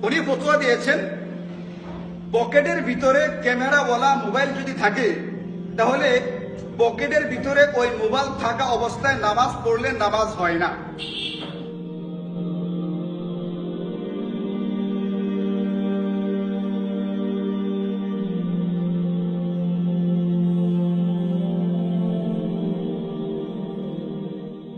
উনি ফতোয়া দিয়েছেন পকেটের ভিতরে ক্যামেরাওয়ালা মোবাইল যদি থাকে তাহলে পকেটের ভিতরে ওই মোবাইল থাকা অবস্থায় নামাজ পড়লে নামাজ হয় না।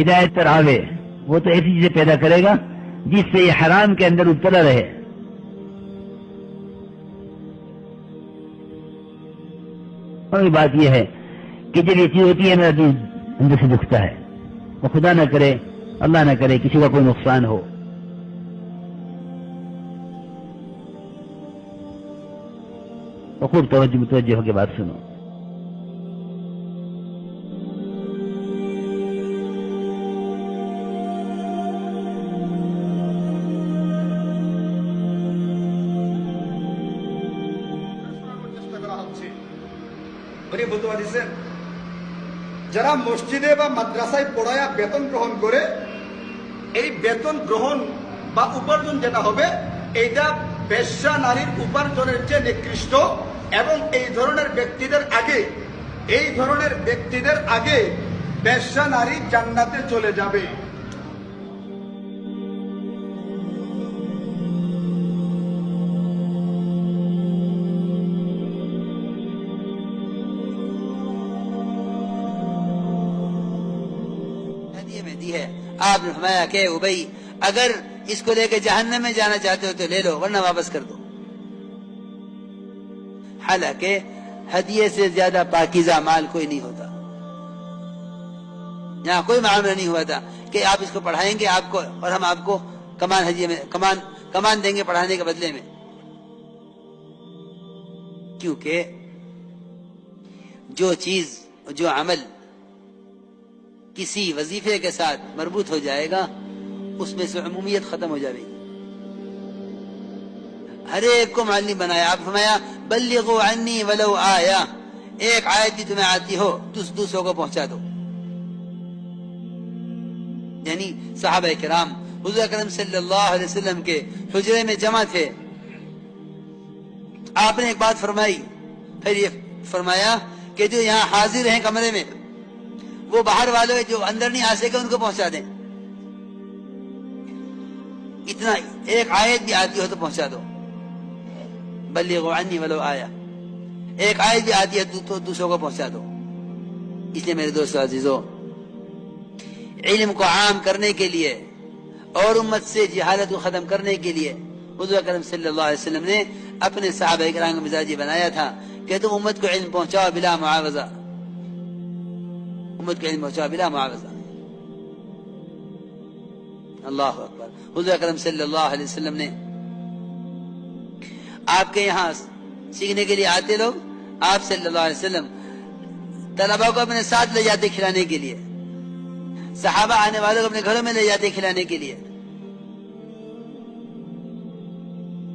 ہدایت پر آوے، وہ تو ایسی چیزیں پیدا کرے گا جس سے یہ حرام کے اندر مبتلا رہے۔ اور بات یہ ہے کہ جب یہ چیز ہوتی ہے میرا دل اندر سے دکھتا ہے، وہ خدا نہ کرے، اللہ نہ کرے کسی کا کوئی نقصان ہو۔ اور خوب متوجہ ہو کے بات سنو۔ চেষ্টা করা হচ্ছে। উনি বলতে পারছেন যারা মসজিদে বা মাদ্রাসায় পড়ায়া বেতন গ্রহণ করে, এই বেতন গ্রহণ বা উপার্জন যেটা হবে এইটা বেশ্যা নারীর উপার্জনের চেয়ে নিকৃষ্ট, এবং এই ধরনের ব্যক্তিদের আগে বেশ্যা নারী জান্নাতে চলে যাবে। میں دی ہے آپ نے فرمایا کہ ابئی اگر اس کو لے کے جہنم میں جانا چاہتے ہو تو لے لو ورنہ واپس کر دو۔ حالانکہ ہدیے سے زیادہ پاکیزہ مال کوئی نہیں ہوتا، یہاں کوئی معاملہ نہیں ہوا تھا کہ آپ اس کو پڑھائیں گے آپ کو اور ہم آپ کو کمان ہدیے میں کمان دیں گے پڑھانے کے بدلے میں، کیونکہ جو چیز جو عمل کسی وظیفے کے ساتھ مربوط ہو جائے گا اس میں سے عمومیت ختم ہو جائے گی۔ ہر ایک کو معلم بنایا، آپ فرمایا بلغوا عنی ولو آیا، ایک آیت بھی تمہیں آتی ہو دوسروں کو پہنچا دو۔ یعنی صحابہ کرام حضور اکرم صلی اللہ علیہ وسلم کے حجرے میں جمع تھے، آپ نے ایک بات فرمائی، پھر یہ فرمایا کہ جو یہاں حاضر ہیں کمرے میں وہ باہر والے جو اندر نہیں آ سکے ان کو پہنچا دیں، اتنا ایک آیت بھی آتی ہو تو پہنچا دو۔ بلغوا عنی ولو آیا، ایک آیت بھی آتی ہے تو دوسروں کو پہنچا دو۔ اس لیے میرے دوستو عزیزو، علم کو عام کرنے کے لیے اور امت سے جہالت کو ختم کرنے کے لیے حضور اکرم صلی اللہ علیہ وسلم نے اپنے صحابہ کرام کا مزاج بنایا تھا کہ تم امت کو علم پہنچاؤ بلا معاوضہ، امت کو علم پہنچاؤ بلا معاوضہ۔ اللہ اکبر۔ حضور اکرم صلی اللہ علیہ وسلم نے آپ کے یہاں سیکھنے کے لیے آتے لوگ، آپ صلی اللہ علیہ وسلم طلبا کو اپنے ساتھ لے جاتے کھلانے کے لیے، صحابہ آنے والوں کو اپنے گھروں میں لے جاتے کھلانے کے لیے۔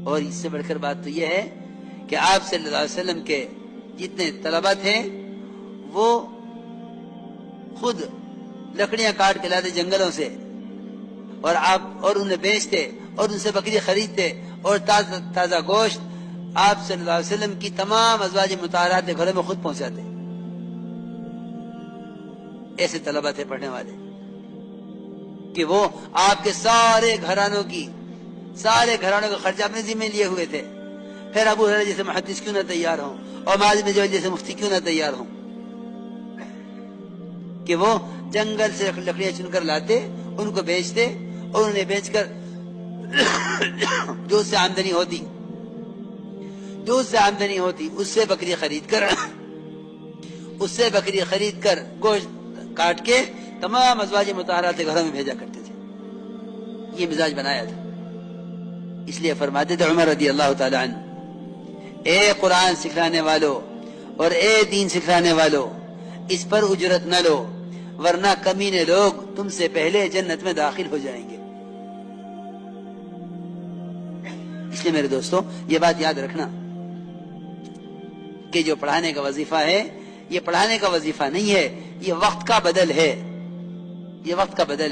اور اس سے بڑھ کر بات تو یہ ہے کہ آپ صلی اللہ علیہ وسلم کے جتنے طلبا تھے وہ خود لکڑیاں کاٹ کے لاتے جنگلوں سے، اور انہیں بیچتے اور ان سے بکری خریدتے اور تازہ گوشت آپ صلی اللہ علیہ وسلم کی تمام ازواج مطہرات کے گھروں میں خود پہنچاتے۔ ایسے طلبہ تھے پڑھنے والے کہ وہ آپ کے سارے گھرانوں کا خرچہ اپنے ذمہ لیے ہوئے تھے۔ پھر ابو ہریرہ جیسے محدث کیوں نہ تیار ہوں اور معاذ بن جبل جیسے مفتی کیوں نہ تیار ہوں کہ وہ جنگل سے لکڑیاں چن کر لاتے، ان کو بیچتے اور انہیں بیچ کر جو اس سے آمدنی ہوتی اس سے بکری خرید کر گوشت کاٹ کے تمام ازواج مطہرات کے گھروں میں بھیجا کرتے تھے۔ یہ مزاج بنایا تھا۔ اس لیے فرماتے تھے عمر رضی اللہ تعالی عنہ، اے قرآن سکھلانے والو اور اے دین سکھلانے والو، اس پر اجرت نہ لو ورنہ کمینے لوگ تم سے پہلے جنت میں داخل ہو جائیں گے۔ اس لیے میرے دوستو یہ بات یاد رکھنا کہ جو پڑھانے کا وظیفہ ہے یہ پڑھانے کا وظیفہ نہیں ہے، یہ وقت کا بدل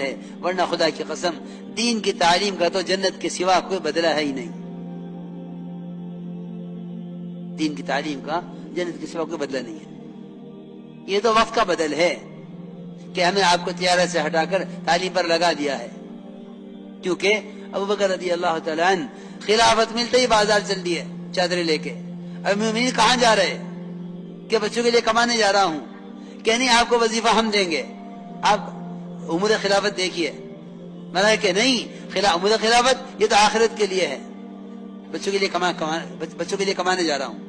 ہے، ورنہ خدا کی قسم دین کی تعلیم کا تو جنت کے سوا کوئی بدلہ ہے ہی نہیں۔ دین کی تعلیم کا جنت کے سوا کوئی بدلہ نہیں ہے، یہ تو وقت کا بدل ہے کہ ہمیں آپ کو تجارت سے ہٹا کر تعلیم پر لگا دیا ہے۔ کیونکہ ابوبکر رضی اللہ تعالی عنہ خلافت ملتے ہی بازار چل دیے چادریں لے کے، اب مومنین کہاں جا رہے کہ بچوں کے لیے کمانے جا رہا ہوں، کہ نہیں آپ کو وظیفہ ہم دیں گے، امور خلافت دیکھیے، میں نے کہ نہیں، امور خلافت یہ تو آخرت کے لیے ہے، بچوں کے لیے بچوں کے لیے کمانے جا رہا ہوں.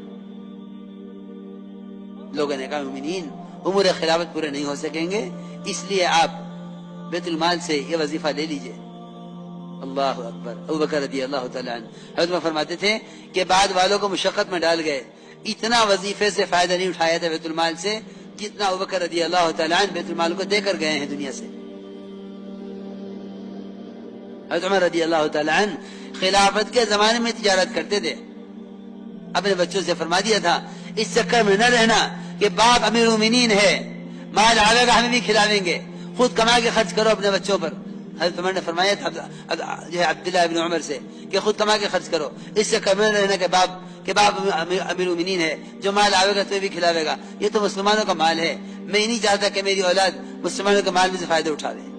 لوگوں نے کہا مومنین امور خلافت پورے نہیں ہو سکیں گے، اس لیے آپ بیت المال سے یہ وظیفہ لے لیجئے. اللہ اکبر. ابو بکر رضی اللہ تعالیٰ عنہ حضرت فرماتے تھے کہ بعد والوں کو مشقت میں ڈال گئے، اتنا وظیفے سے فائدہ نہیں اٹھایا تھا بیت المال سے جتنا ابو بکر رضی اللہ تعالیٰ عنہ بیت المال کو دے کر گئے ہیں دنیا سے. حضرت عمر رضی اللہ تعالیٰ عنہ خلافت کے زمانے میں تجارت کرتے تھے، اپنے بچوں سے فرما دیا تھا اس چکر میں نہ رہنا کہ باپ امیر المومنین ہے، مال آئے گا ہمیں بھی کھلاویں گے، خود کما کے خرچ کرو اپنے بچوں پر. حضرت عمر نے فرمایا تھا جو ہے عبداللہ ابن عمر سے کہ خود کما کے خرچ کرو، اس سے کم نہ رہنا کہ باپ امیر المومنین ہے، جو مال آئے گا تو بھی کھلاوے گا. یہ تو مسلمانوں کا مال ہے، میں نہیں چاہتا کہ میری اولاد مسلمانوں کے مال میں سے فائدہ اٹھاوے.